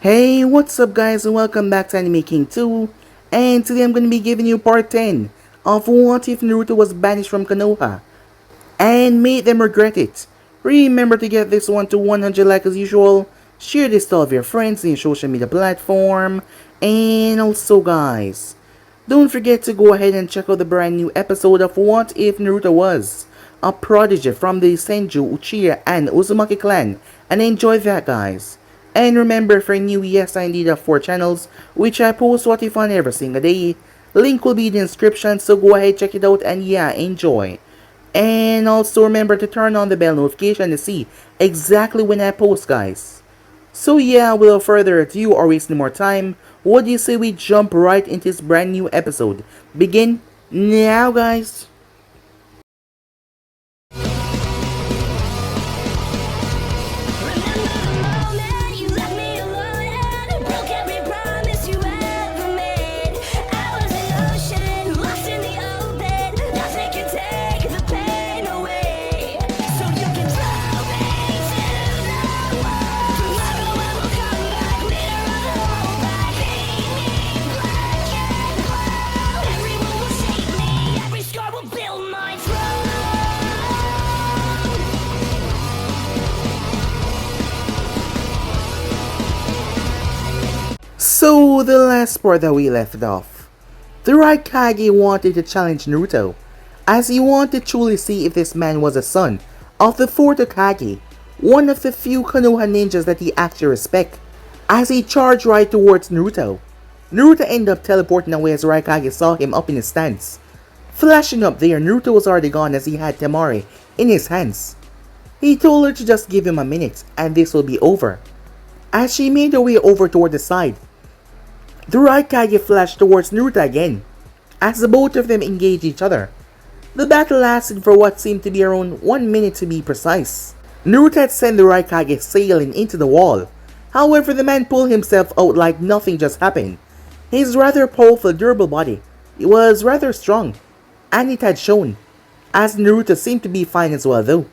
Hey, what's up guys and welcome back to Anime King 2, and today I'm going to be giving you part 10 of What If Naruto Was Banished from Konoha and Made Them Regret It. Remember to get this one to 100 likes as usual, share this to all of your friends in your social media platform, and also guys, don't forget to go ahead and check out the brand new episode of What If Naruto Was a Prodigy from the Senju, Uchiha, and Uzumaki clan, and enjoy that guys. And remember, for new, yes I indeed have 4 channels, which I post What If on every single day. Link will be in the description, so go ahead, check it out, and yeah, enjoy. And also remember to turn on the bell notification to see exactly when I post guys. So yeah, without further ado or wasting more time, what do you say we jump right into this brand new episode? Begin now guys. So, the last part that we left off, the Raikage wanted to challenge Naruto, as he wanted to truly see if this man was a son of the 4th Hokage, one of the few Konoha ninjas that he actually respects. As he charged right towards Naruto, Naruto ended up teleporting away as Raikage saw him up in his stance. Flashing up there, Naruto was already gone as he had Temari in his hands. He told her to just give him a minute and this will be over. As she made her way over toward the side, the Raikage flashed towards Naruto again, as the both of them engaged each other. The battle lasted for what seemed to be around 1 minute to be precise. Naruto had sent the Raikage sailing into the wall. However, the man pulled himself out like nothing just happened. His rather powerful, durable body was rather strong, and it had shown, as Naruto seemed to be fine as well though.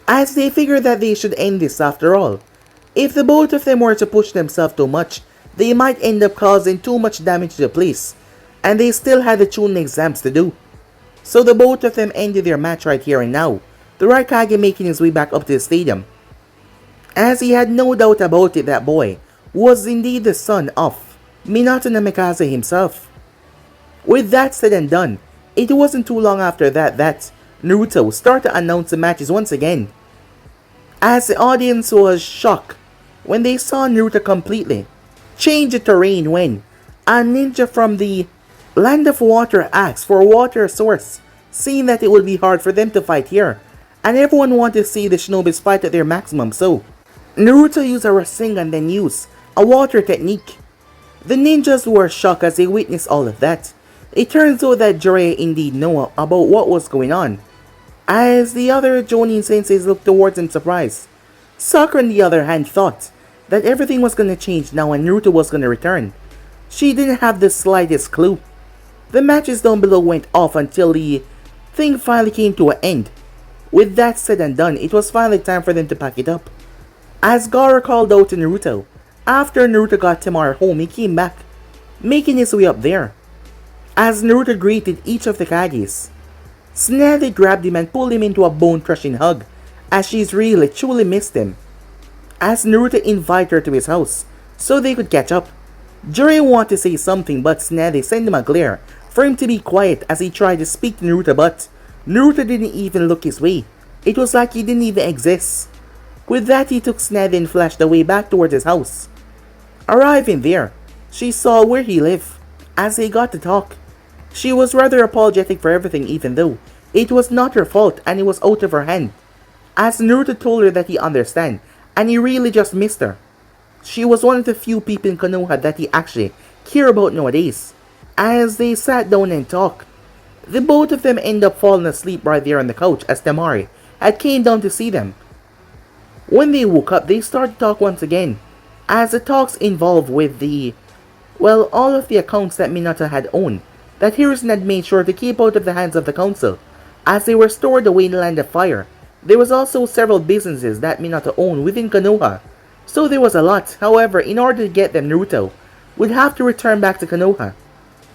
As they figured that they should end this after all. If the both of them were to push themselves too much, they might end up causing too much damage to the place, and they still had the tuning exams to do. So the both of them ended their match right here and now, the Raikage making his way back up to the stadium. As he had no doubt about it, that boy was indeed the son of Minato Namikaze himself. With that said and done, it wasn't too long after that Naruto started to announce the matches once again. As the audience was shocked when they saw Naruto completely change the terrain when a ninja from the Land of Water asked for a water source, seeing that it would be hard for them to fight here, and everyone wanted to see the shinobis fight at their maximum, so Naruto used a Rasengan, then used a water technique. The ninjas were shocked as they witnessed all of that. It turns out that Jiraiya indeed knew about what was going on, as the other Jonin senseis looked towards in surprise. Sakura on the other hand thought that everything was gonna change now and Naruto was gonna return. She didn't have the slightest clue. The matches down below went off until the thing finally came to an end. With that said and done, it was finally time for them to pack it up. As Gaara called out to Naruto, after Naruto got Temari home, he came back, making his way up there. As Naruto greeted each of the Kages, Tsunade grabbed him and pulled him into a bone-crushing hug, as she's really truly missed him. As Naruto invited her to his house, so they could catch up. Jiraiya wanted to say something, but Tsunade sent him a glare for him to be quiet as he tried to speak to Naruto, but Naruto didn't even look his way. It was like he didn't even exist. With that, he took Tsunade and flashed away back towards his house. Arriving there, she saw where he lived. As they got to talk, she was rather apologetic for everything, even though it was not her fault and it was out of her hand. As Naruto told her that he understand, and he really just missed her. She was one of the few people in Konoha that he actually cared about nowadays. As they sat down and talked, the both of them ended up falling asleep right there on the couch as Temari had came down to see them. When they woke up, they started to talk once again, as the talks involved with all of the accounts that Minato had owned, that Hiraishin had made sure to keep out of the hands of the council, as they were stored away in the Land of Fire. There was also several businesses that Minato owned within Konoha, So there was a lot. However, in order to get them, Naruto would have to return back to Konoha,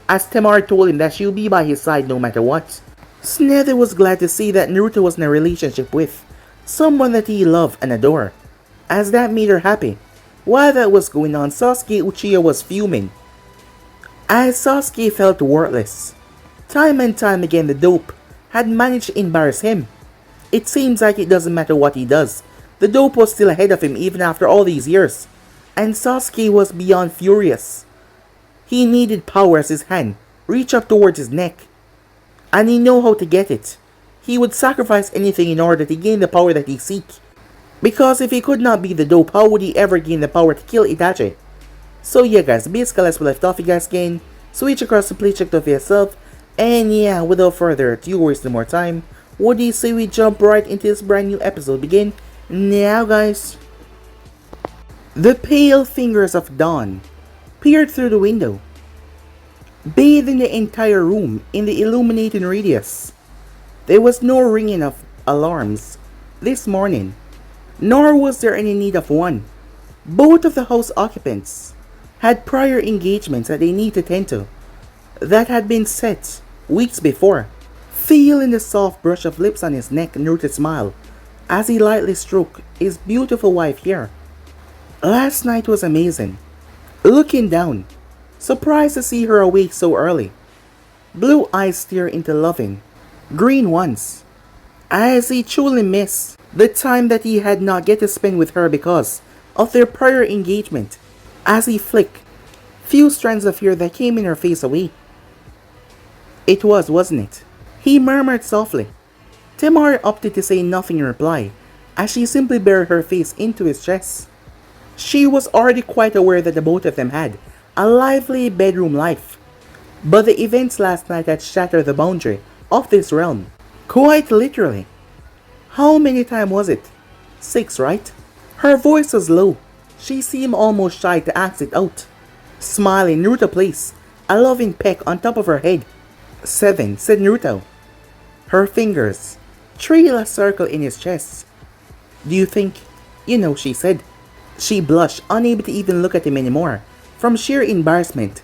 as Temari told him that she would be by his side no matter what. Tsunade was glad to see that Naruto was in a relationship with someone that he loved and adored, as that made her happy. While that was going on, Sasuke Uchiha was fuming, as Sasuke felt worthless. Time and time again, the dope had managed to embarrass him. It seems like it doesn't matter what he does, the dope was still ahead of him even after all these years, and Sasuke was beyond furious. He needed power as his hand reached up towards his neck, and he knew how to get it. He would sacrifice anything in order to gain the power that he seeks. Because if he could not be the dope, how would he ever gain the power to kill Itachi? So yeah guys, basically as we left off, you guys can switch across and please check it out for yourself. And yeah, without further ado, wasting more time, what do you say we jump right into this brand new episode? Begin now guys. The pale fingers of dawn peered through the window, bathing the entire room in the illuminating radius. There was no ringing of alarms this morning, nor was there any need of one. Both of the house occupants had prior engagements that they need to tend to, that had been set weeks before. Feeling the soft brush of lips on his neck, Naruto smiled as he lightly stroked his beautiful wife here. Last night was amazing. Looking down, surprised to see her awake so early. Blue eyes stare into loving green ones, as he truly missed the time that he had not get to spend with her because of their prior engagement. As he flicked few strands of hair that came in her face away. It was, wasn't it? He murmured softly. Temari opted to say nothing in reply, as she simply buried her face into his chest. She was already quite aware that the both of them had a lively bedroom life, but the events last night had shattered the boundary of this realm. Quite literally. How many times was it? 6, right? Her voice was low. She seemed almost shy to ask it out. Smiling, Naruto placed a loving peck on top of her head. 7, said Naruto. Her fingers trailed a circle in his chest. Do you think you know, she said. She blushed, unable to even look at him anymore, from sheer embarrassment.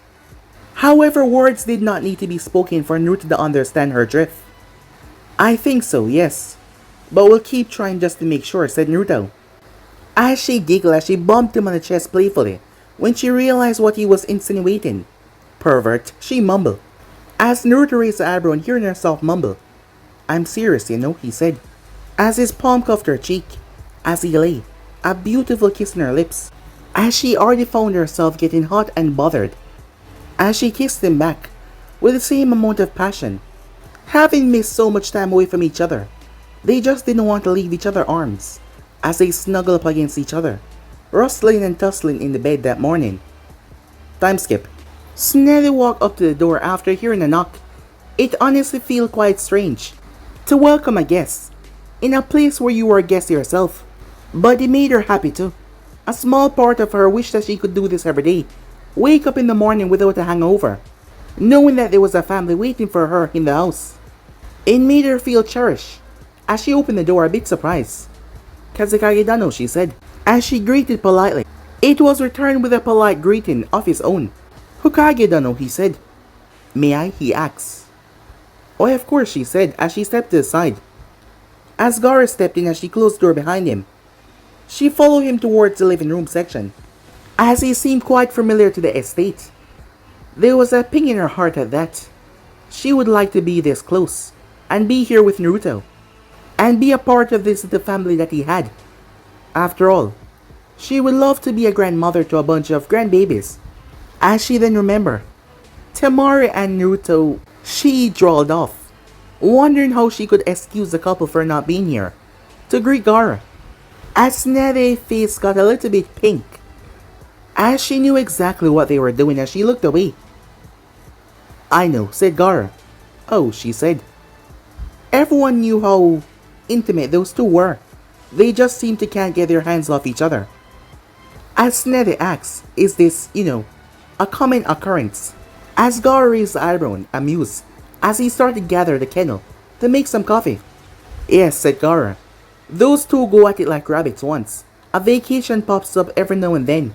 However, words did not need to be spoken for Naruto to understand her drift. I think so, yes. But we'll keep trying just to make sure, said Naruto. As she giggled as she bumped him on the chest playfully, when she realized what he was insinuating. Pervert, she mumbled. As Naruto raised the eyebrow and hearing herself mumble. I'm serious, you know, he said, as his palm cuffed her cheek, as he lay, a beautiful kiss on her lips, as she already found herself getting hot and bothered. As she kissed him back, with the same amount of passion. Having missed so much time away from each other, they just didn't want to leave each other's arms, as they snuggled up against each other, rustling and tussling in the bed that morning. Time skip. Tsunade walked up to the door after hearing a knock. It honestly feels quite strange to welcome a guest in a place where you were a guest yourself, but it made her happy too. A small part of her wished that she could do this every day, wake up in the morning without a hangover, knowing that there was a family waiting for her in the house. It made her feel cherished as she opened the door, a bit surprised. Kazekage-dano, she said, as she greeted politely. It was returned with a polite greeting of his own. Hokage-dano, he said. May I? He asked. Oh, of course, she said as she stepped to the side. As Gaara stepped in as she closed the door behind him, she followed him towards the living room section, as he seemed quite familiar to the estate. There was a ping in her heart at that. She would like to be this close, and be here with Naruto, and be a part of this little family that he had. After all, she would love to be a grandmother to a bunch of grandbabies. As she then remembered, Temari and Naruto, she drawled off, wondering how she could excuse the couple for not being here to greet Gaara. As Tsunade's face got a little bit pink, as she knew exactly what they were doing as she looked away. I know, said Gaara. Oh, she said. Everyone knew how intimate those two were. They just seemed to can't get their hands off each other. As Tsunade asked, is this, a common occurrence? As Gaara raised the eyebrow, amused, as he started to gather the kettle to make some coffee. Yes, said Gaara. Those two go at it like rabbits once, A vacation pops up every now and then.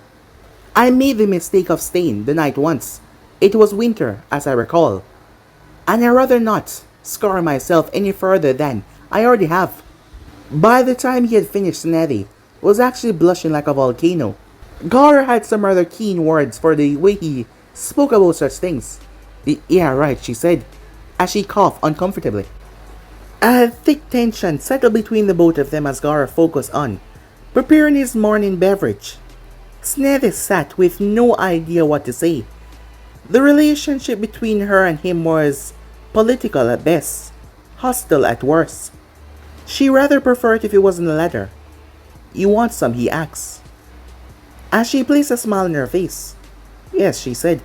I made the mistake of staying the night once. It was winter, as I recall. And I'd rather not scar myself any further than I already have. By the time he had finished, Sneddy was actually blushing like a volcano. Gaara had some rather keen words for the way he spoke about such things. Yeah, right, she said, as she coughed uncomfortably. A thick tension settled between the both of them as Gaara focused on preparing his morning beverage. Sneddy sat with no idea what to say. The relationship between her and him was political at best, hostile at worst. She rather preferred if it wasn't the latter. You want some, he asked. As she placed a smile on her face. Yes, she said.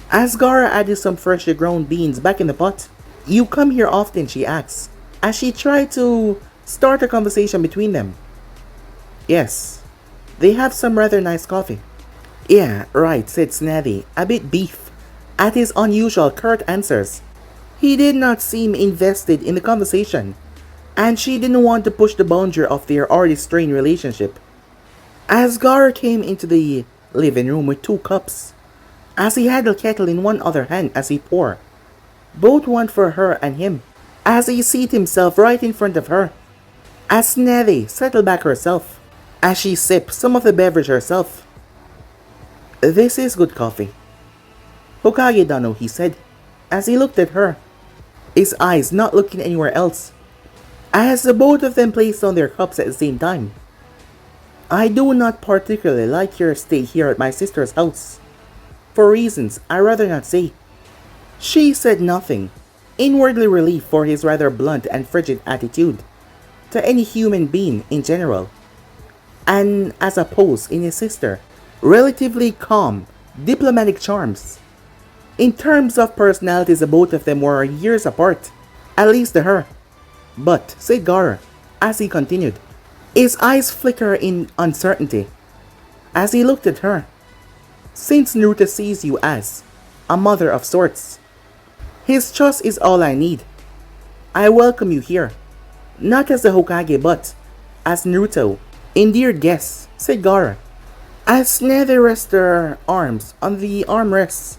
As Gaara added some freshly ground beans back in the pot. You come here often, she asked, as she tried to start a conversation between them. Yes, they have some rather nice coffee. Yeah, right, said Sneddy, a bit beef at his unusual curt answers. He did not seem invested in the conversation, and she didn't want to push the boundary of their already strained relationship. As Gaara came into the living room with 2 cups, as he had the kettle in one other hand as he poured, both one for her and him, as he seated himself right in front of her. As Sneddy settled back herself, as she sipped some of the beverage herself. This is good coffee. Hokage-dano, he said, as he looked at her, his eyes not looking anywhere else, as the both of them placed down their cups at the same time. I do not particularly like your stay here at my sister's house, for reasons I rather not say. She said nothing, inwardly relieved for his rather blunt and frigid attitude to any human being in general, and as opposed in his sister, relatively calm, diplomatic charms. In terms of personalities, the both of them were years apart, at least to her. But, said Gaara, as he continued, his eyes flickered in uncertainty, as he looked at her. Since Naruto sees you as a mother of sorts, his trust is all I need. I welcome you here, not as the Hokage but as Naruto. Endeared guest, said Gaara, as Sneddy rested her arms on the armrests.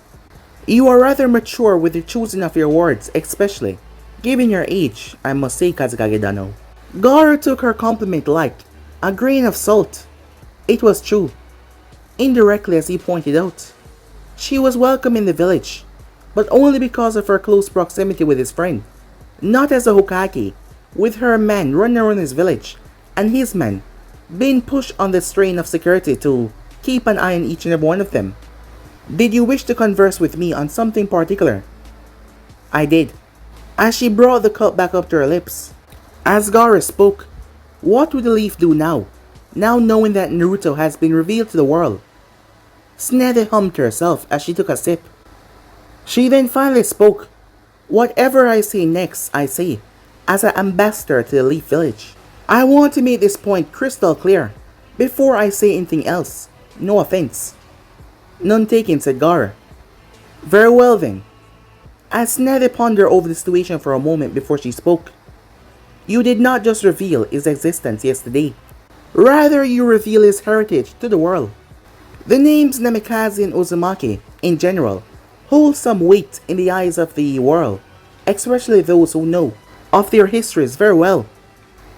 You are rather mature with the choosing of your words, especially given your age, I must say, Kazekage-dano. Gaara took her compliment like a grain of salt. It was true. Indirectly, as he pointed out, she was welcome in the village, but only because of her close proximity with his friend, not as a Hokage, with her men running around his village, and his men being pushed on the strain of security to keep an eye on each and every one of them. Did you wish to converse with me on something particular? I did. As she brought the cup back up to her lips. As Gaara spoke, what would the leaf do now knowing that Naruto has been revealed to the world? Sneddy hummed to herself as she took a sip. She then finally spoke. Whatever I say next, I say, as an ambassador to the Leaf Village. I want to make this point crystal clear before I say anything else. No offense. None taken, said Gaara. Very well then. As Sneddy pondered over the situation for a moment before she spoke. You did not just reveal his existence yesterday. Rather, you reveal his heritage to the world. The names Namikaze and Uzumaki, in general, hold some weight in the eyes of the world, especially those who know of their histories very well.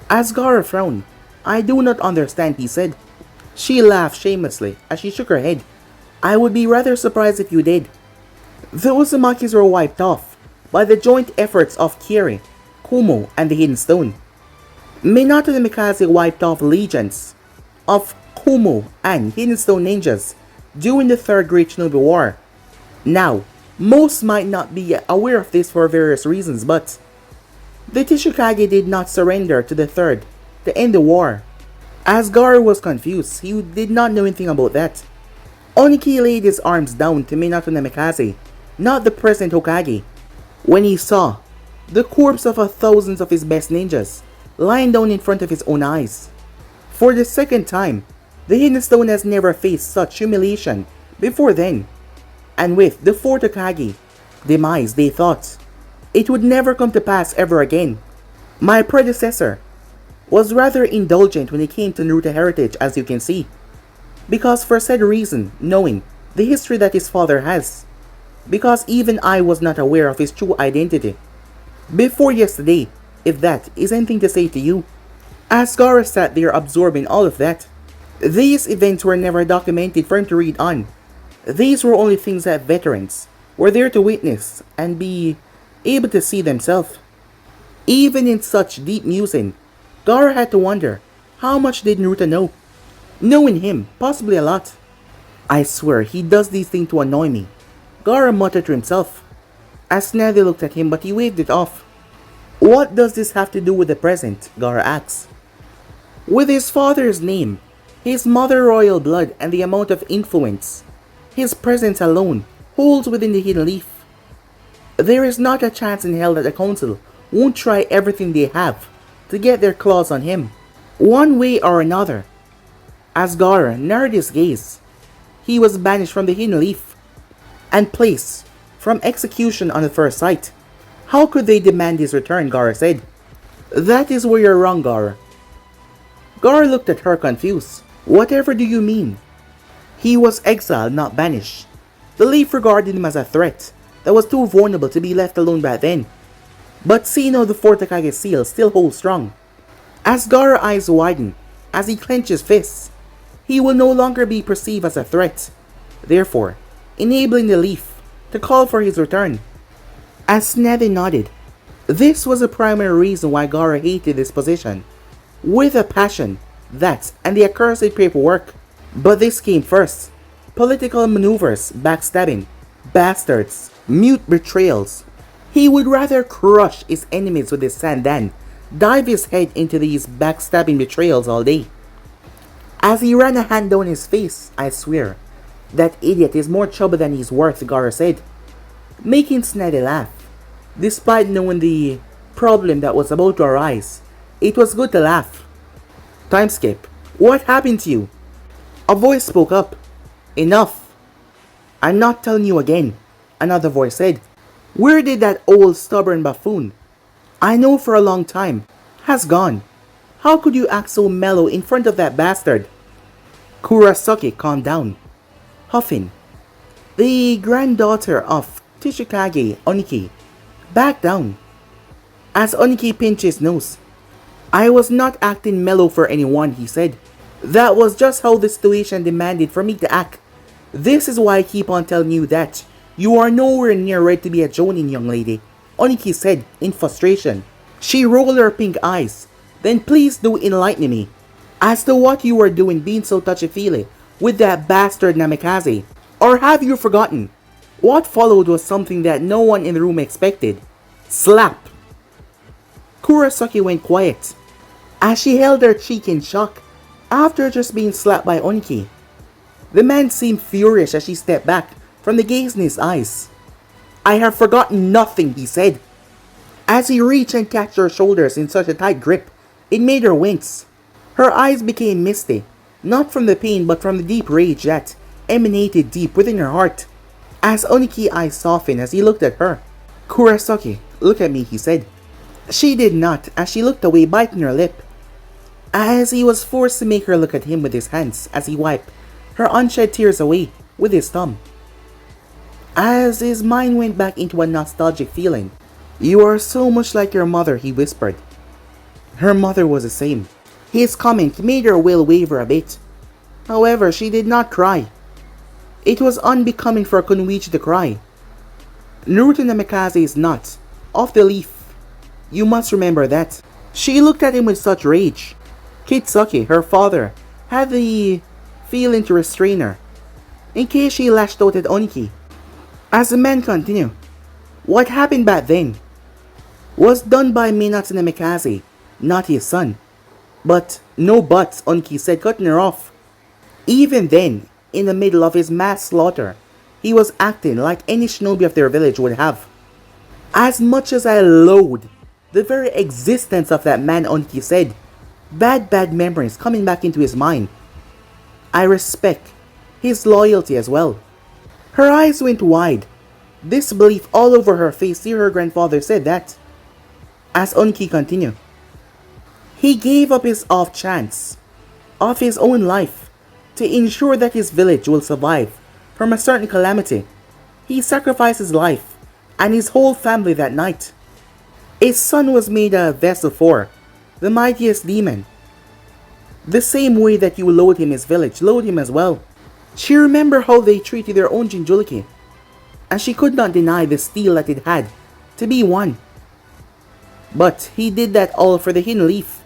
As Gaara frowned, I do not understand, he said. She laughed shamelessly as she shook her head. I would be rather surprised if you did. The Uzumakis were wiped off by the joint efforts of Kiri, Kumo, and the Hidden Stone. Minato and Mikaze wiped off legions of Kumo and Hidden Stone ninjas during the Third Great Shinobi War. Now, most might not be aware of this for various reasons, but the Tishikage did not surrender to the Third to end the war. As Gaara was confused, he did not know anything about that. Onoki laid his arms down to Minato Namikaze, not the present Hokage, when he saw the corpse of thousands of his best ninjas lying down in front of his own eyes. For the second time, the Hidden Stone has never faced such humiliation before then, and with the fourth Hokage demise, they thought it would never come to pass ever again. My predecessor was rather indulgent when it came to Naruto heritage, as you can see. Because for said reason, knowing the history that his father has. Because even I was not aware of his true identity. Before yesterday, if that is anything to say to you. As Gaara sat there absorbing all of that. These events were never documented for him to read on. These were only things that veterans were there to witness and be able to see themselves. Even in such deep musing, Gaara had to wonder, how much did Naruto know? Knowing him, possibly a lot. I swear, he does these things to annoy me, Gaara muttered to himself. As Naruto looked at him, but he waved it off. What does this have to do with the present? Gaara asks. With his father's name, his mother royal blood, and the amount of influence his presence alone holds within the hidden leaf. There is not a chance in hell that the council won't try everything they have to get their claws on him, one way or another. As Gaara narrowed his gaze, he was banished from the hidden leaf and placed from execution on the first sight. How could they demand his return? Gaara said. That is where you're wrong, Gaara. Gaara looked at her confused. Whatever do you mean? He was exiled, not banished. The leaf regarded him as a threat that was too vulnerable to be left alone back then. But see now the fourth Hokage seal still holds strong. As Gaara's eyes widen, as he clenches fists, he will no longer be perceived as a threat, therefore enabling the leaf to call for his return. As Naruto nodded, this was the primary reason why Gaara hated this position. With a passion, that and the accursed paperwork. But this came first. Political maneuvers, backstabbing, bastards, mute betrayals. He would rather crush his enemies with his sand than dive his head into these backstabbing betrayals all day. As he ran a hand down his face, I swear, that idiot is more trouble than he's worth, Gaara said, making Snidey laugh. Despite knowing the problem that was about to arise, it was good to laugh. Time skip. What happened to you? A voice spoke up. Enough. I'm not telling you again, another voice said. Where did that old stubborn buffoon, I know for a long time, has gone? How could you act so mellow in front of that bastard? Kurosaki calmed down, huffing. The granddaughter of Tishikage, Onoki, backed down. As Onoki pinched his nose. I was not acting mellow for anyone, he said. That was just how the situation demanded for me to act. This is why I keep on telling you that you are nowhere near ready to be a jonin, young lady, Onoki said in frustration. She rolled her pink eyes. Then please do enlighten me as to what you were doing being so touchy-feely with that bastard Namikaze. Or have you forgotten? What followed was something that no one in the room expected. Slap. Kurosaki went quiet as she held her cheek in shock after just being slapped by Onoki. The man seemed furious as she stepped back from the gaze in his eyes. I have forgotten nothing, he said. As he reached and catched her shoulders in such a tight grip, it made her wince. Her eyes became misty, not from the pain but from the deep rage that emanated deep within her heart. As Onoki's eyes softened as he looked at her. Kurosaki, look at me, he said. She did not, as she looked away, biting her lip. As he was forced to make her look at him with his hands as he wiped her unshed tears away with his thumb. As his mind went back into a nostalgic feeling. You are so much like your mother, he whispered. Her mother was the same. His comment made her will waver a bit. However, she did not cry. It was unbecoming for a Kunoichi to cry. Naruto Namikaze is not off the leaf. You must remember that. She looked at him with such rage. Kitsuki, her father, had the feeling to restrain her, in case she lashed out at Onoki. As the man continued, what happened back then was done by Minato Namikaze, not his son. But, no buts, Onoki said, cutting her off. Even then, in the middle of his mass slaughter, he was acting like any shinobi of their village would have. As much as I loathe the very existence of that man, Onoki said, bad memories coming back into his mind. I respect his loyalty as well. Her eyes went wide, disbelief all over her face. Her grandfather said that. As Onoki continued, He gave up his off chance of his own life to ensure that his village will survive from a certain calamity. He sacrificed his life and his whole family that night. His son was made a vessel for the mightiest demon. The same way that you load him his village, load him as well. She remembered how they treated their own Jinjuliki, and she could not deny the steel that it had to be one. But he did that all for the hidden leaf.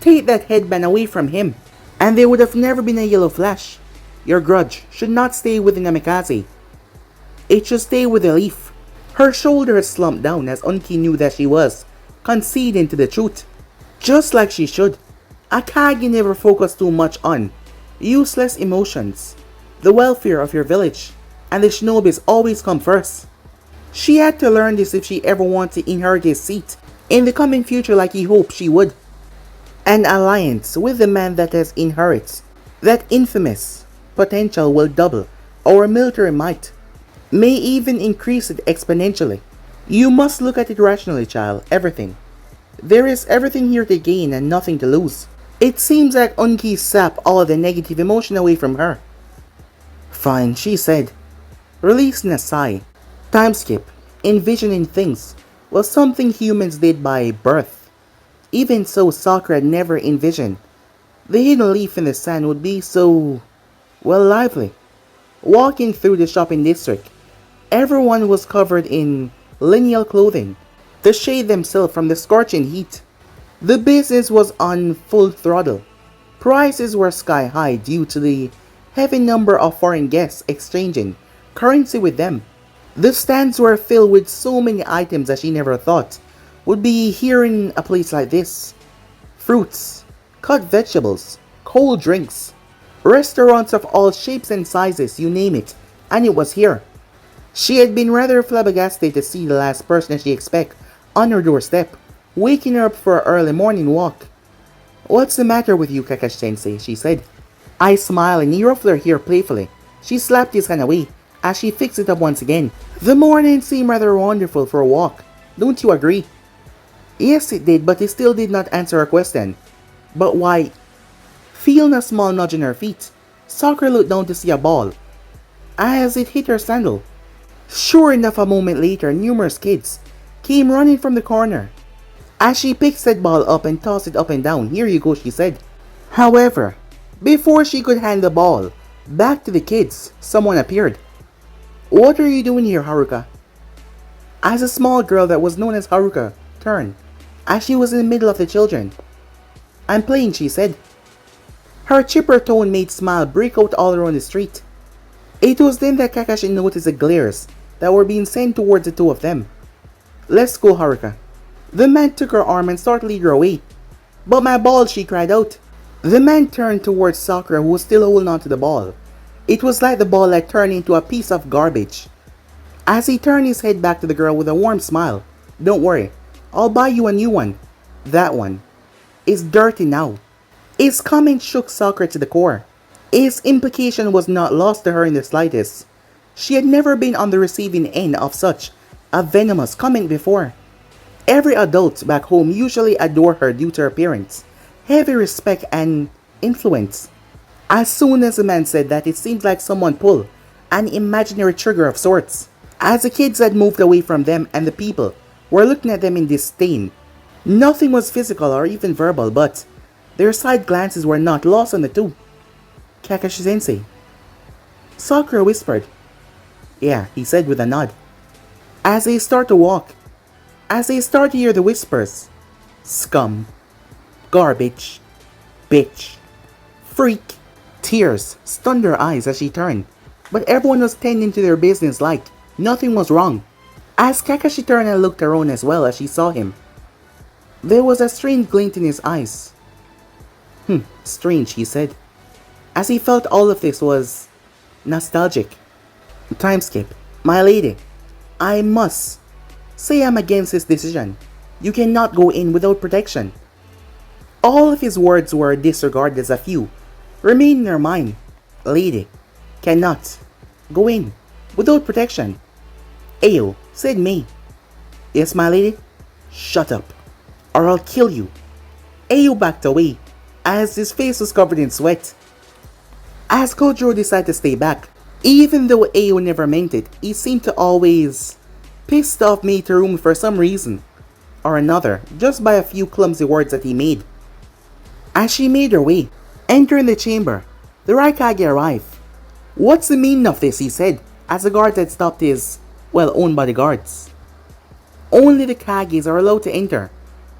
Take that headband away from him, and there would have never been a yellow flash. Your grudge should not stay with the Namikaze. It should stay with the leaf. Her shoulders slumped down as Onoki knew that she was conceding to the truth. Just like she should. Akagi never focused too much on useless emotions. The welfare of your village and the shinobis always come first. She had to learn this if she ever wanted to inherit his seat in the coming future like he hoped she would. An alliance with the man that has inherited that infamous potential will double our military might, may even increase it exponentially. You must look at it rationally, child. Everything. There is everything here to gain and nothing to lose. It seems like Onoki sapped all the negative emotion away from her. Fine, she said, releasing a sigh. Time skip, envisioning things, was something humans did by birth. Even so, Sakura had never envisioned the hidden leaf in the sand would be so, well, lively. Walking through the shopping district, everyone was covered in lineal clothing to shade themselves from the scorching heat. The business was on full throttle. Prices were sky high due to the heavy number of foreign guests exchanging currency with them. The stands were filled with so many items that she never thought would be here in a place like this. Fruits, cut vegetables, cold drinks, restaurants of all shapes and sizes, you name it, and it was here. She had been rather flabbergasted to see the last person that she expected on her doorstep, waking her up for an early morning walk. "What's the matter with you, Kakashi-sensei?" she said. I smiled and he ruffled her hair playfully. She slapped his hand away as she fixed it up once again. The morning seemed rather wonderful for a walk. Don't you agree? Yes, it did, but he still did not answer her question. But why? Feeling a small nudge in her feet, Sakura looked down to see a ball as it hit her sandal. Sure enough, a moment later, numerous kids came running from the corner. As she picked said ball up and tossed it up and down, "Here you go," she said. However, before she could hand the ball back to the kids, someone appeared. "What are you doing here, Haruka?" As a small girl that was known as Haruka turned, as she was in the middle of the children. "I'm playing," she said. Her chipper tone made smile break out all around the street. It was then that Kakashi noticed the glares that were being sent towards the two of them. "Let's go, Haruka." The man took her arm and started to lead her away. "But my ball," she cried out. The man turned towards Sakura, who was still holding on to the ball. It was like the ball had turned into a piece of garbage. As he turned his head back to the girl with a warm smile, "Don't worry, I'll buy you a new one. That one is dirty now." His comment shook Sakura to the core. His implication was not lost to her in the slightest. She had never been on the receiving end of such a venomous comment before. Every adult back home usually adored her due to her appearance, heavy respect and influence. As soon as the man said that, it seemed like someone pulled an imaginary trigger of sorts. As the kids had moved away from them and the people were looking at them in disdain, nothing was physical or even verbal, but their side glances were not lost on the two. "Kakashi-sensei," Sakura whispered. "Yeah," he said with a nod. As they start to walk, as they start to hear the whispers, "Scum, garbage, bitch, freak." Tears stunned her eyes as she turned, but everyone was tending to their business like nothing was wrong. As Kakashi turned and looked around as well as she saw him, there was a strange glint in his eyes. Strange," he said, as he felt all of this was nostalgic. Time skip. "My lady, I must say I'm against this decision. You cannot go in without protection." All of his words were disregarded as a few remained in her mind. "Lady, cannot go in without protection." "Ayo," said May. "Yes, my lady?" "Shut up, or I'll kill you." Ayo backed away, as his face was covered in sweat. As Kojiro decided to stay back, even though Ayo never meant it, he seemed to always pissed off Meiterumi for some reason or another, just by a few clumsy words that he made. As she made her way, entering the chamber, the Raikage arrived. "What's the meaning of this?" he said, as the guards had stopped his, own bodyguards. "Only the Kages are allowed to enter.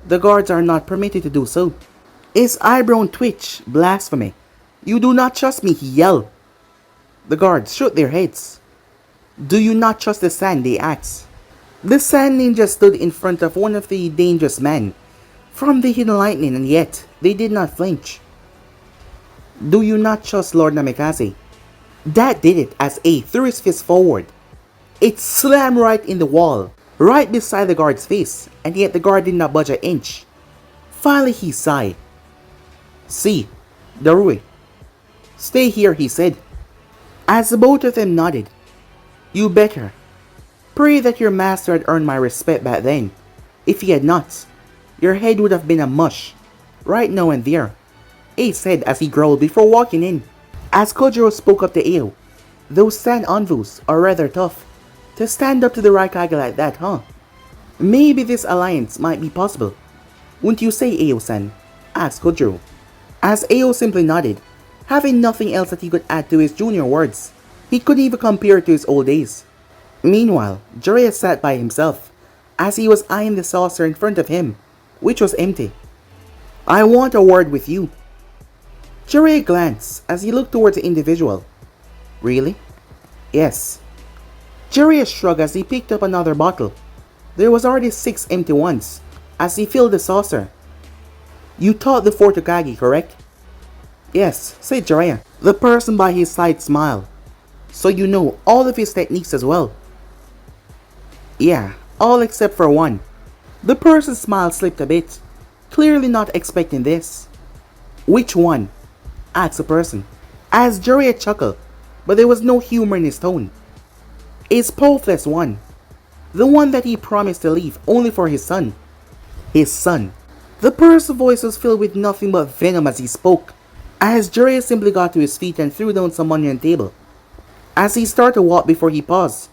The guards are not permitted to do so." His eyebrow twitched. "Blasphemy. You do not trust me," he yelled. The guards shook their heads. "Do you not trust the sand?" they asked. The sand ninja stood in front of one of the dangerous men from the hidden lightning, and yet they did not flinch. "Do you not trust Lord Namikaze?" That did it as A threw his fist forward. It slammed right in the wall, right beside the guard's face, and yet the guard did not budge an inch. Finally he sighed. "See, Darui. Stay here," he said. As the both of them nodded. "You better. Pray that your master had earned my respect back then. If he had not, your head would have been a mush, right now and there," Ace said as he growled before walking in. As Kojiro spoke up to Ayo, "Those sand envoys are rather tough. To stand up to the Raikage like that, huh? Maybe this alliance might be possible. Wouldn't you say, Ayo-san?" asked Kojiro. As Ayo simply nodded, having nothing else that he could add to his junior words. He couldn't even compare it to his old days. Meanwhile, Jiraiya sat by himself, as he was eyeing the saucer in front of him, which was empty. "I want a word with you." Jiraiya glanced as he looked towards the individual. "Really?" "Yes." Jiraiya shrugged as he picked up another bottle. There was already 6 empty ones, as he filled the saucer. "You taught the fourth Hokage, correct?" "Yes," said Jiraiya. The person by his side smiled. "So you know all of his techniques as well?" "Yeah, all except for one." The person's smile slipped a bit, clearly not expecting this. "Which one?" asked the person, as Jiraiya chuckled, but there was no humor in his tone. "His pathless one. The one that he promised to leave only for his son." "His son." The person's voice was filled with nothing but venom as he spoke, as Jiraiya simply got to his feet and threw down some money on the table. As he started to walk before he paused.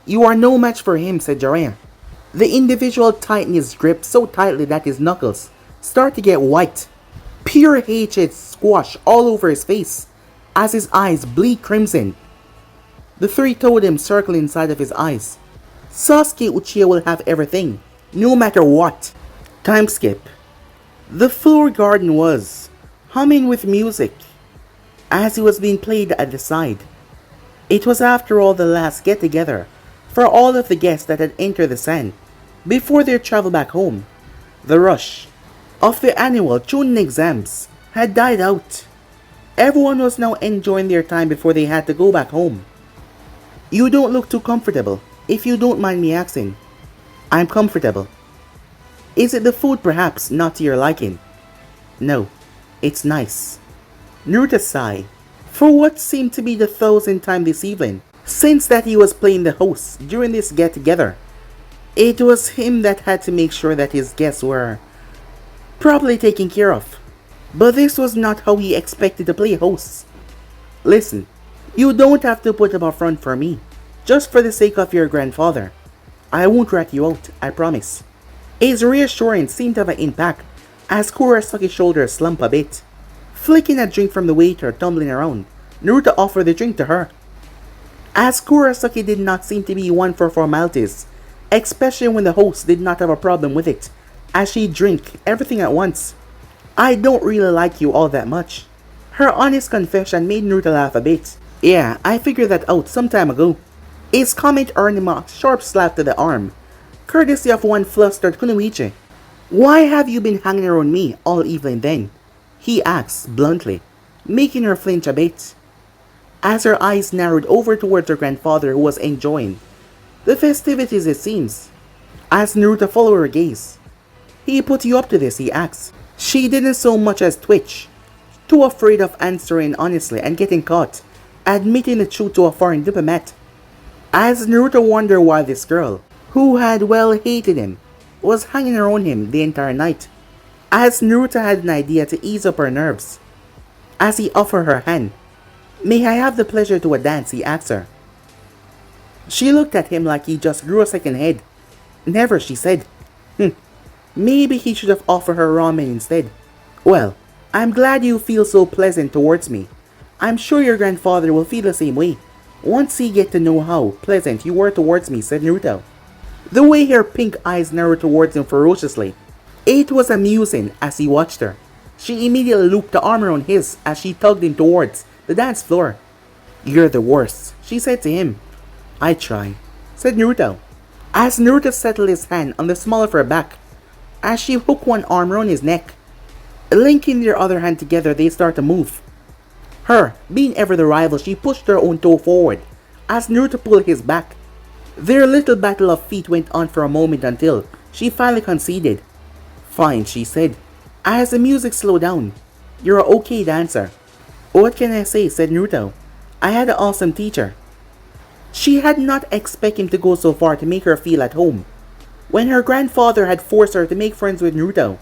"You are no match for him," said Jiraiya. The individual tightened his grip so tightly that his knuckles started to get white. Pure hatred squashed all over his face as his eyes bleed crimson. The 3 totems circled inside of his eyes. "Sasuke Uchiha will have everything, no matter what." Time skip. The floor garden was humming with music as it was being played at the side. It was after all the last get-together for all of the guests that had entered the sand before their travel back home. The rush of the annual Chunin exams had died out. Everyone was now enjoying their time before they had to go back home. "You don't look too comfortable, if you don't mind me asking." "I'm comfortable." "Is it the food perhaps not to your liking?" "No, it's nice." Naruto sighed. For what seemed to be the 1,000th time this evening, since that he was playing the host during this get-together, it was him that had to make sure that his guests were properly taken care of. But this was not how he expected to play host. "Listen, you don't have to put up a front for me, just for the sake of your grandfather. I won't rat you out, I promise." His reassurance seemed to have an impact as Kurosaki shoulders slump a bit. Flicking a drink from the waiter tumbling around, Naruto offered the drink to her. As Kurosaki did not seem to be one for formalities, especially when the host did not have a problem with it, as she drank everything at once. "I don't really like you all that much." Her honest confession made Naruto laugh a bit. "Yeah, I figured that out some time ago." His comment earned him a sharp slap to the arm, courtesy of one flustered Kunoichi. "Why have you been hanging around me all evening then?" he asked bluntly, making her flinch a bit. As her eyes narrowed over towards her grandfather who was enjoying the festivities, it seems. As Naruto followed her gaze. "He put you up to this?" he asked. She didn't so much as twitch, too afraid of answering honestly and getting caught admitting the truth to a foreign diplomat. As Naruto wondered why this girl, who had well hated him, was hanging around him the entire night. As Naruto had an idea to ease up her nerves. As he offered her hand, "May I have the pleasure to a dance?" he asked her. She looked at him like he just grew a second head. "Never," she said. Maybe he should have offered her ramen instead. "Well, I'm glad you feel so pleasant towards me. I'm sure your grandfather will feel the same way once he get to know how pleasant you were towards me," said Naruto. The way her pink eyes narrowed towards him ferociously. It was amusing as he watched her. She immediately looped the arm around his as she tugged him towards the dance floor. "You're the worst," she said to him. "I try," said Naruto. As Naruto settled his hand on the small of her back, as she hooked one arm around his neck. Linking their other hand together, they start to move. Her, being ever the rival, she pushed her own toe forward as Naruto pulled his back. Their little battle of feet went on for a moment until she finally conceded. "Fine," she said, as the music slowed down. "You're an okay dancer." "What can I say?" said Naruto. "I had an awesome teacher." She had not expected him to go so far to make her feel at home. When her grandfather had forced her to make friends with Naruto,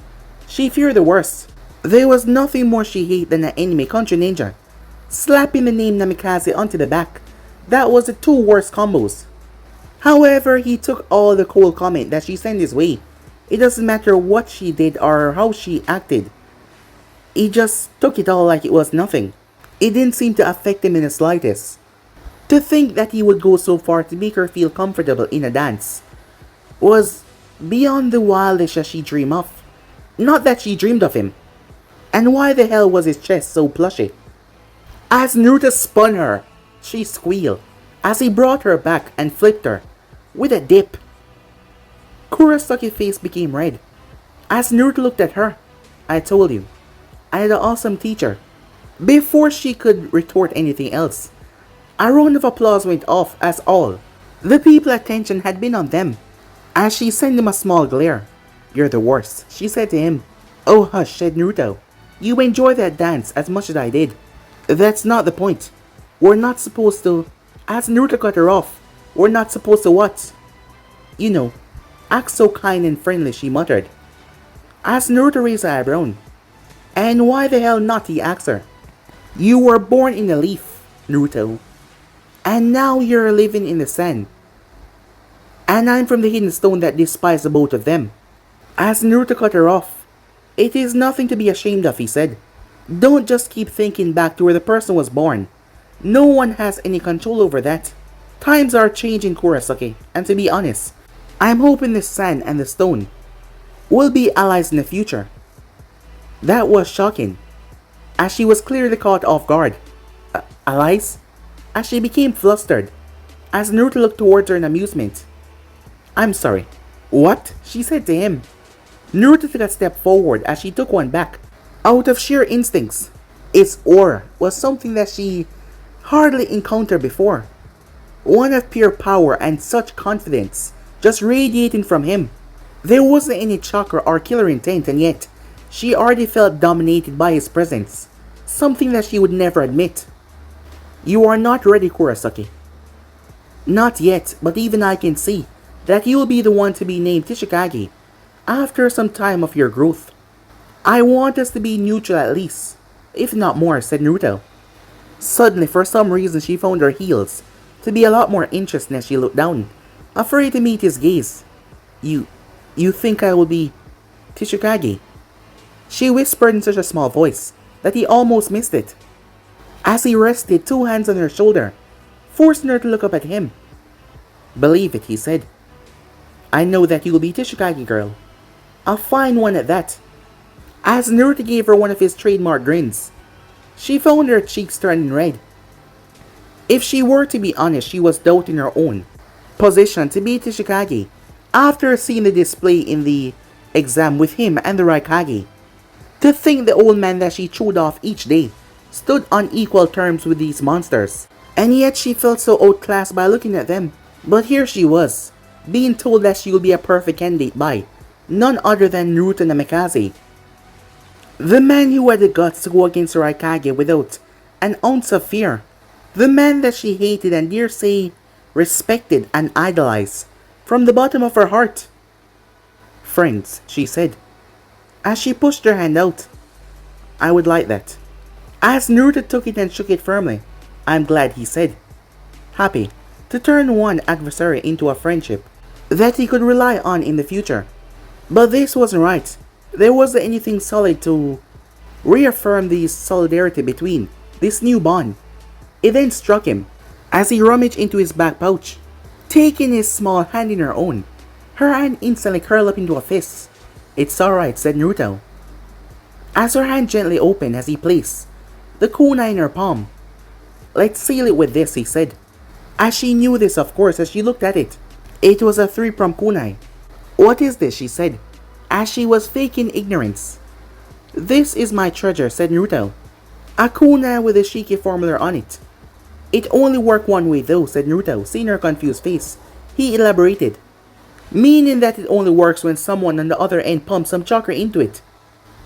she feared the worst. There was nothing more she hated than an enemy country ninja. Slapping the name Namikaze onto the back, that was the two worst combos. However, he took all the cold comment that she sent his way. It doesn't matter what she did or how she acted. He just took it all like it was nothing. It didn't seem to affect him in the slightest. To think that he would go so far to make her feel comfortable in a dance was beyond the wildest that she dreamed of. Not that she dreamed of him. And why the hell was his chest so plushy? As Naruto spun her, she squealed as he brought her back and flipped her with a dip. Kurosaka's face became red as Naruto looked at her. "I told you, I had an awesome teacher." Before she could retort anything else, a round of applause went off as all the people's attention had been on them. As she sent him a small glare. "You're the worst," she said to him. "Oh hush," said Naruto. "You enjoyed that dance as much as I did." "That's not the point. We're not supposed to..." As Naruto cut her off. "We're not supposed to what?" "You know, act so kind and friendly," she muttered. As Naruto raised her eyebrow. "And why the hell not?" he asked her. "You were born in a leaf, Naruto. And now you're living in the sand. And I'm from the hidden stone that despises the both of them." As Naruto cut her off. "It is nothing to be ashamed of," he said. "Don't just keep thinking back to where the person was born. No one has any control over that. Times are changing, Kurosaki, and to be honest, I'm hoping the sand and the stone will be allies in the future." That was shocking, as she was clearly caught off guard. Allies? As she became flustered, as Naruto looked towards her in amusement. "I'm sorry. What?" she said to him. Naruto took a step forward as she took one back, out of sheer instincts. Its aura was something that she hardly encountered before. One of pure power and such confidence, just radiating from him. There wasn't any chakra or killer intent, and yet she already felt dominated by his presence, something that she would never admit. "You are not ready, Kurosaki." "Not yet, but even I can see that you will be the one to be named Tishikage after some time of your growth. I want us to be neutral at least, if not more," said Naruto. Suddenly, for some reason, she found her heels to be a lot more interesting as she looked down, afraid to meet his gaze. You think I will be Tishikage?" she whispered in such a small voice that he almost missed it. As he rested two hands on her shoulder, forcing her to look up at him. "Believe it," he said. "I know that you will be Tishikage, girl. A fine one at that." As Naruto gave her one of his trademark grins, she found her cheeks turning red. If she were to be honest, she was doubting her own position to be Tishikage after seeing the display in the exam with him and the Raikage. To think the old man that she chewed off each day stood on equal terms with these monsters, and yet she felt so outclassed by looking at them. But here she was, being told that she would be a perfect candidate by none other than Naruto Namikaze, the man who had the guts to go against the Raikage without an ounce of fear, the man that she hated and dare say respected and idolized from the bottom of her heart. "Friends," she said. as she pushed her hand out. I would like that. As Naruto took it and shook it firmly. I'm glad, he said, happy to turn one adversary into a friendship that he could rely on in the future. But this wasn't right. There wasn't anything solid to reaffirm the solidarity between this new bond. It then struck him as he rummaged into his back pouch, taking his small hand in her own. Her hand instantly curled up into a fist. It's alright, said Naruto, as her hand gently opened as he placed the kunai in her palm. Let's seal it with this, he said. As she knew this, of course, as she looked at it. It was a 3-pronged kunai. What is this, she said, as she was faking ignorance. This is my treasure, said Naruto. A kunai with a Shiki formula on it. It only worked one way though, said Naruto, seeing her confused face. He elaborated, meaning that it only works when someone on the other end pumps some chakra into it.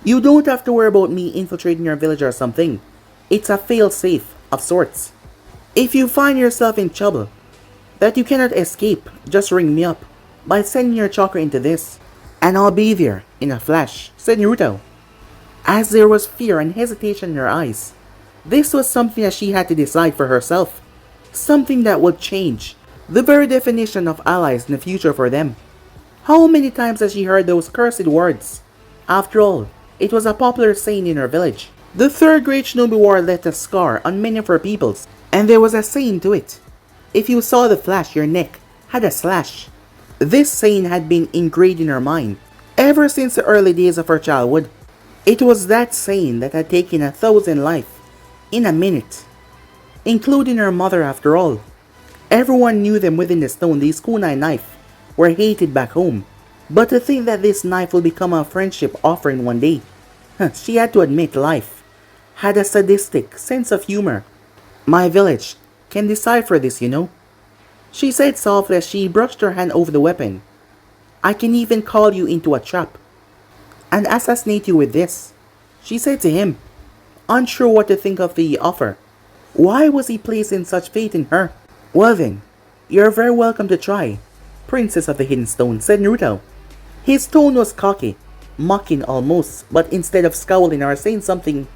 You don't have to worry about me infiltrating your village or something. It's a fail-safe of sorts. If you find yourself in trouble that you cannot escape, just ring me up by sending your chakra into this, and I'll be there in a flash, said Naruto, as there was fear and hesitation in her eyes. This was something that she had to decide for herself, something that would change the very definition of allies in the future for them. How many times has she heard those cursed words? After all, it was a popular saying in her village. The third great shinobi war left a scar on many of her peoples, and there was a saying to it. If you saw the flash, your neck had a slash. This saying had been ingrained in her mind ever since the early days of her childhood. It was that saying that had taken 1,000 lives in a minute, including her mother after all. Everyone knew them within the stone. These kunai knives were hated back home. But to think that this knife will become a friendship offering one day, she had to admit life had a sadistic sense of humor. My village can decipher this, you know, she said softly as she brushed her hand over the weapon. I can even call you into a trap and assassinate you with this, she said to him, unsure what to think of the offer. Why was he placing such faith in her? Well then, you're very welcome to try, Princess of the Hidden Stone, said Naruto. His tone was cocky, mocking almost, but instead of scowling or saying something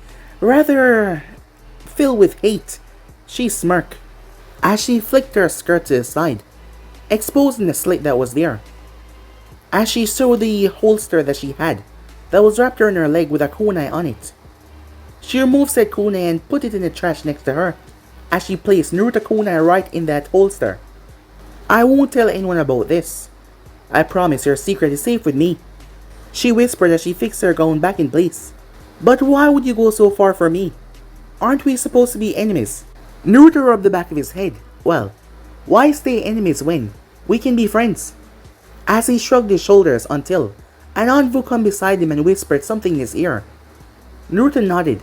rather filled with hate, she smirked as she flicked her skirt to the side, exposing the slit that was there. As she showed the holster that she had, that was wrapped around her leg with a kunai on it. She removed said kunai and put it in the trash next to her, as she placed Naruto kunai right in that holster. I won't tell anyone about this. I promise your secret is safe with me, she whispered as she fixed her gown back in place. But why would you go so far for me? Aren't we supposed to be enemies? Naruto rubbed the back of his head. Well, why stay enemies when we can be friends? As he shrugged his shoulders until an Anbu came beside him and whispered something in his ear. Naruto nodded.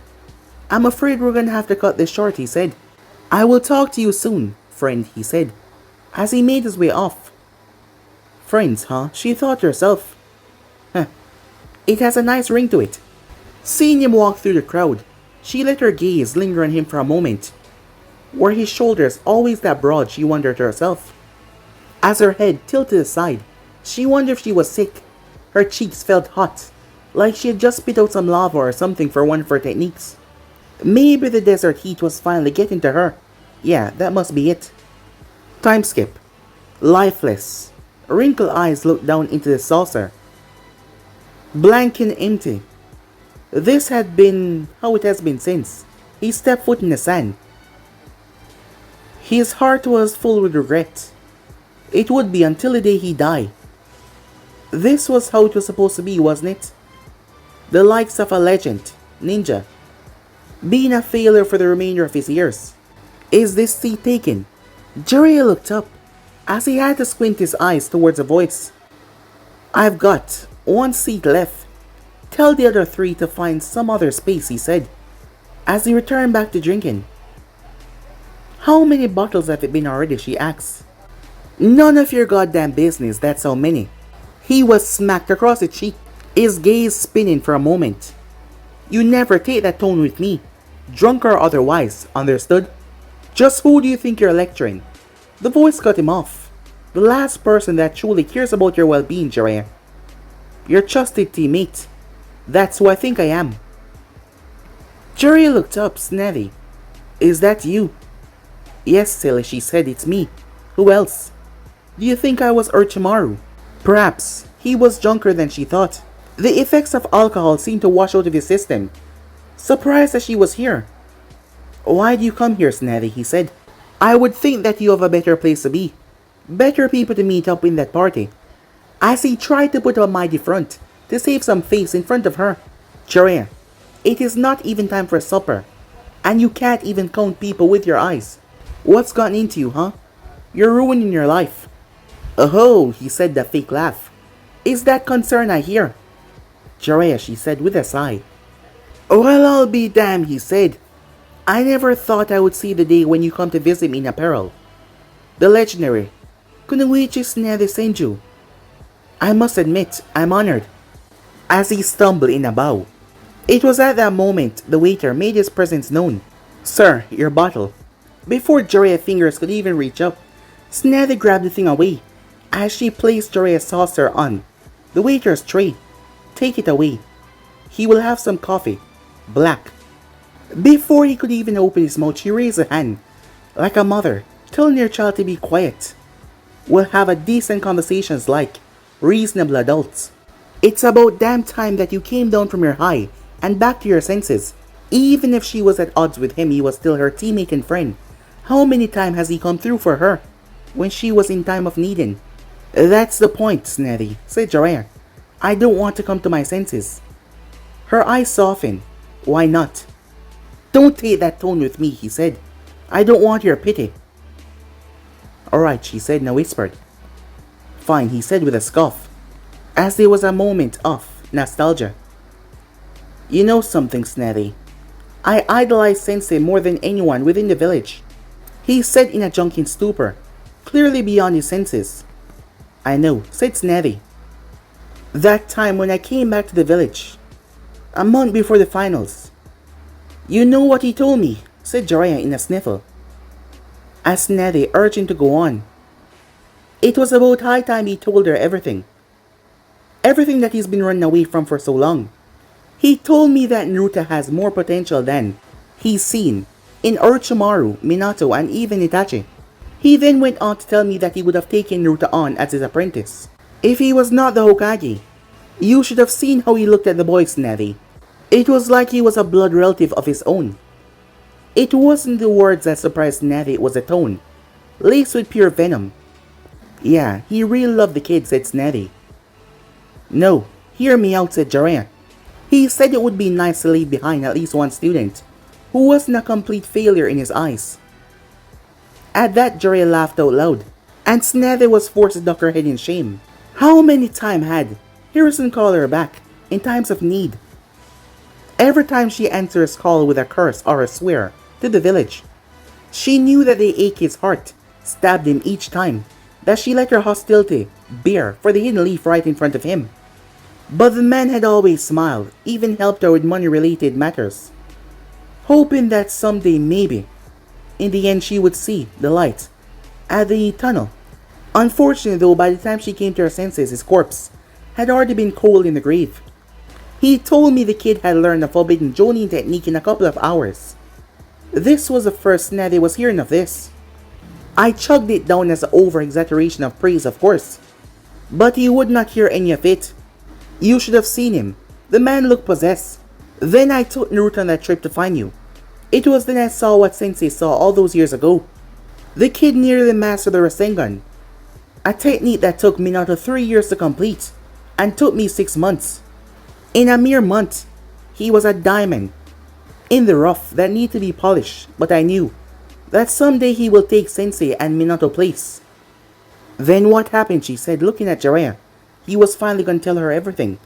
I'm afraid we're gonna have to cut this short, he said. I will talk to you soon, friend, he said, as he made his way off. Friends, huh? She thought to herself. It has a nice ring to it. Seeing him walk through the crowd, she let her gaze linger on him for a moment. Were his shoulders always that broad, she wondered to herself. As her head tilted aside, she wondered if she was sick. Her cheeks felt hot, like she had just spit out some lava or something for one of her techniques. Maybe the desert heat was finally getting to her. Yeah, that must be it. Time skip. Lifeless. Wrinkled eyes looked down into the saucer. Blank and empty. This had been how it has been since he stepped foot in the sand. His heart was full with regret. It would be until the day he died. This was how it was supposed to be, wasn't it? The likes of a legend, ninja, being a failure for the remainder of his years. Is this seat taken? Jiraiya looked up as he had to squint his eyes towards a voice. I've got one seat left. Tell the other 3 to find some other space, he said, as he returned back to drinking. How many bottles have it been already, she asked. None of your goddamn business, that's how many. He was smacked across the cheek, his gaze spinning for a moment. You never take that tone with me, drunk or otherwise, understood? Just who do you think you're lecturing? The voice cut him off. The last person that truly cares about your well-being, Jiraiya. Your trusted teammate. That's who I think I am. Jiraiya looked up, snarly. Is that you? Yes, silly, she said, it's me. Who else? Do you think I was Orochimaru? Perhaps. He was drunker than she thought. The effects of alcohol seemed to wash out of his system. Surprised that she was here. Why do you come here, Snazzy? He said. I would think that you have a better place to be. Better people to meet up in that party. As he tried to put up a mighty front to save some face in front of her. Jiraiya, it is not even time for supper. And you can't even count people with your eyes. What's gotten into you, huh? You're ruining your life. Oh, he said, the fake laugh. Is that concern I hear? Jiraiya, she said with a sigh. Well, I'll be damned, he said. I never thought I would see the day when you come to visit me in apparel. The legendary Kunoichi Tsunade Senju. I must admit, I'm honored. As he stumbled in a bow. It was at that moment the waiter made his presence known. Sir, your bottle. Before Jiraiya's fingers could even reach up, Tsunade grabbed the thing away as she placed Jiraiya's saucer on the waiter's tray. Take it away. He will have some coffee. Black. Before he could even open his mouth, she raised a hand, like a mother, telling her child to be quiet. We'll have a decent conversations like reasonable adults. It's about damn time that you came down from your high and back to your senses. Even if she was at odds with him, he was still her teammate and friend. How many times has he come through for her when she was in time of needing? That's the point, Snazzy, said Jiraiya. I don't want to come to my senses. Her eyes softened. Why not? Don't take that tone with me, he said. I don't want your pity. Alright, she said in a whisper. Fine, he said with a scoff, as there was a moment of nostalgia. You know something, Snazzy? I idolize Sensei more than anyone within the village. He said in a drunken stupor, clearly beyond his senses. I know, said Snazzy. That time when I came back to the village, a month before the finals. You know what he told me, said Jiraiya in a sniffle. As Snazzy urged him to go on. It was about high time he told her everything. Everything that he's been running away from for so long. He told me that Naruto has more potential than he's seen in Orochimaru, Minato, and even Itachi. He then went on to tell me that he would have taken Naruto on as his apprentice if he was not the Hokage. You should have seen how he looked at the boy, Snazzy. It was like he was a blood relative of his own. It wasn't the words that surprised Snazzy, it was a tone, laced with pure venom. Yeah, he really loved the kid, said Snazzy. No, hear me out, said Jiraiya. He said it would be nice to leave behind at least one student who wasn't a complete failure in his eyes. At that, Jiraiya laughed out loud, and Snazzy was forced to duck her head in shame. How many times had Hiraishin called her back in times of need? Every time she answered his call with a curse or a swear to the village, she knew that the ache his heart stabbed him each time that she let her hostility bear for the hidden leaf right in front of him. But the man had always smiled, even helped her with money-related matters, hoping that someday maybe, in the end she would see the light at the tunnel. Unfortunately though, by the time she came to her senses, his corpse had already been cold in the grave. He told me the kid had learned the forbidden Jonin technique in a couple of hours. This was the first Snazzy was hearing of this. I chugged it down as an over-exaggeration of praise, of course, but he would not hear any of it. You should have seen him. The man looked possessed. Then I took Naruto on that trip to find you. It was then I saw what Sensei saw all those years ago. The kid nearly mastered the Rasengan, a technique that took Minato 3 years to complete, and took me 6 months. In a mere month, he was a diamond in the rough that needed to be polished, but I knew that someday he will take Sensei and Minato place. Then what happened, she said, looking at Jiraiya. He was finally going to tell her everything.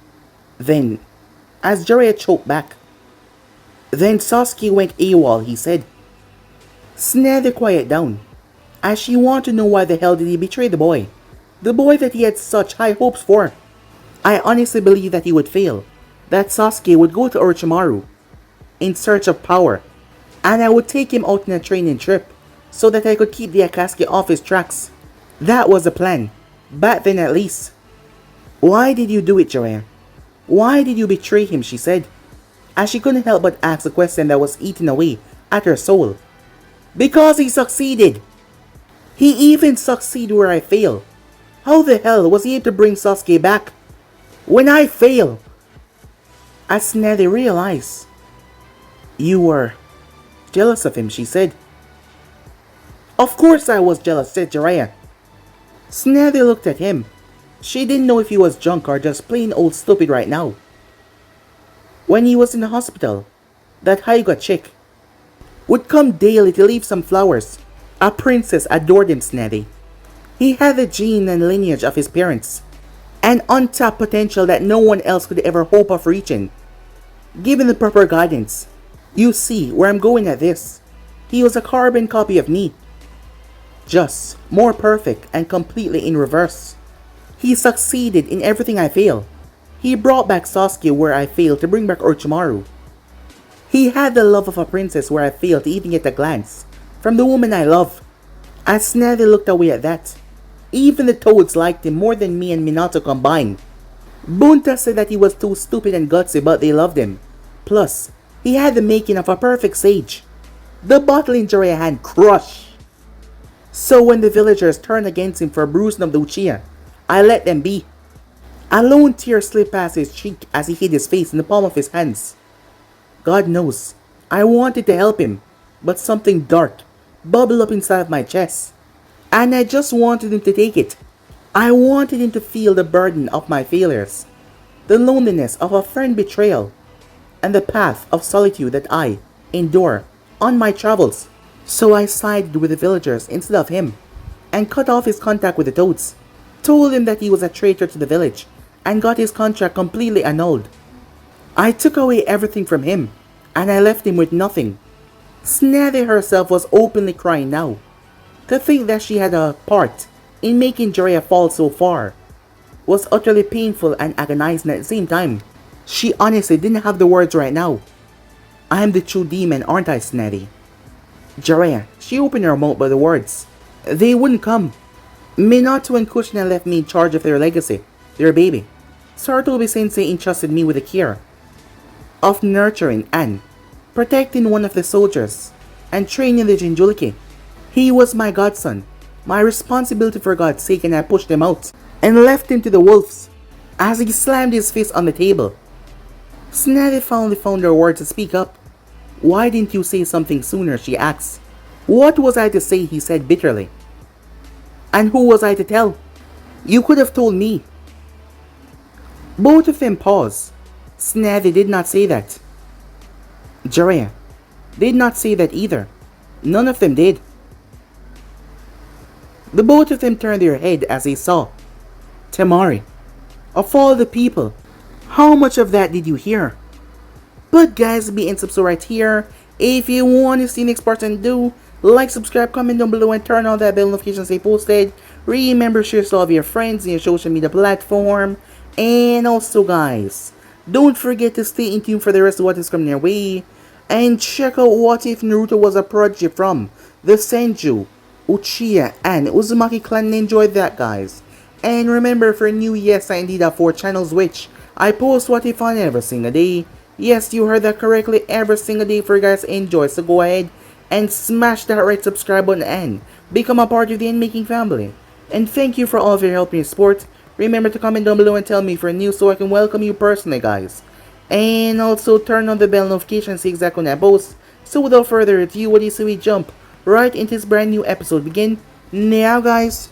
Then, as Jiraiya choked back, then Sasuke went AWOL, he said. Snazzy quiet down, as she wanted to know why the hell did he betray the boy that he had such high hopes for. I honestly believed that he would fail, that Sasuke would go to Orochimaru in search of power, and I would take him out on a training trip so that I could keep the Akatsuki off his tracks. That was the plan, back then at least. Why did you do it, Jiraiya? Why did you betray him, she said, as she couldn't help but ask a question that was eating away at her soul. Because he succeeded. He even succeeded where I failed. How the hell was he able to bring Sasuke back when I fail? As Tsunade realized. You were jealous of him, she said. Of course I was jealous, said Jiraiya. Tsunade looked at him. She didn't know if he was drunk or just plain old stupid right now. When he was in the hospital, that Hyuga chick would come daily to leave some flowers. A princess adored him, Tsunade. He had the gene and lineage of his parents, an untapped potential that no one else could ever hope of reaching, given the proper guidance. You see where I'm going at this. He was a carbon copy of me, just more perfect and completely in reverse. He succeeded in everything I failed. He brought back Sasuke where I failed to bring back Orochimaru. He had the love of a princess where I failed to even get a glance from the woman I love. As Tsunade looked away at that, even the toads liked him more than me and Minato combined. Bunta said that he was too stupid and gutsy, but they loved him. Plus, he had the making of a perfect sage. The bottle in Jiraiya's hand crushed. So when the villagers turned against him for bruising of the Uchiha, I let them be. A lone tear slipped past his cheek as he hid his face in the palm of his hands. God knows, I wanted to help him, but something dark bubbled up inside of my chest, and I just wanted him to take it. I wanted him to feel the burden of my failures, the loneliness of a friend betrayal, and the path of solitude that I endure on my travels. So I sided with the villagers instead of him, and cut off his contact with the toads, told him that he was a traitor to the village, and got his contract completely annulled. I took away everything from him, and I left him with nothing. Tsunade herself was openly crying now. To think that she had a part in making Jiraiya fall so far was utterly painful and agonizing at the same time. She honestly didn't have the words right now. I am the true demon, aren't I, Tsunade? Jiraiya, she opened her mouth, but the words, they wouldn't come. Minato and Kushina left me in charge of their legacy, their baby. Sarutobi-sensei entrusted me with the care of nurturing and protecting one of the soldiers and training the Jinchuriki. He was my godson, my responsibility for God's sake, and I pushed him out and left him to the wolves. As he slammed his fist on the table, Tsunade finally found her words to speak up. Why didn't you say something sooner, she asked. What was I to say, he said bitterly. And who was I to tell? You could have told me. Both of them paused. Tsunade did not say that. Jiraiya did not say that either. None of them did. The both of them turned their head as they saw Temari. Of all the people, how much of that did you hear? But guys, be and subscribe right here. If you want to see the next part, and do like, subscribe, comment down below, and turn on that bell notification to stay posted. Remember, share to all of your friends in your social media platform. And also guys, don't forget to stay in tune for the rest of what is coming your way. And check out What If Naruto Was a Prodigy from the Senju, Uchiha, and Uzumaki clan, and enjoy that guys. And remember, for new, yes I indeed have 4 channels which I post What If on every single day. Yes, you heard that correctly, every single day for you guys to enjoy. So go ahead and smash that red subscribe button and become a part of the Making family. And thank you for all of your help and your support. Remember to comment down below and tell me if you're new so I can welcome you personally guys. And also turn on the bell notification to see exactly when I post. So without further ado, what do you say we jump right into this brand new episode? Begin now guys.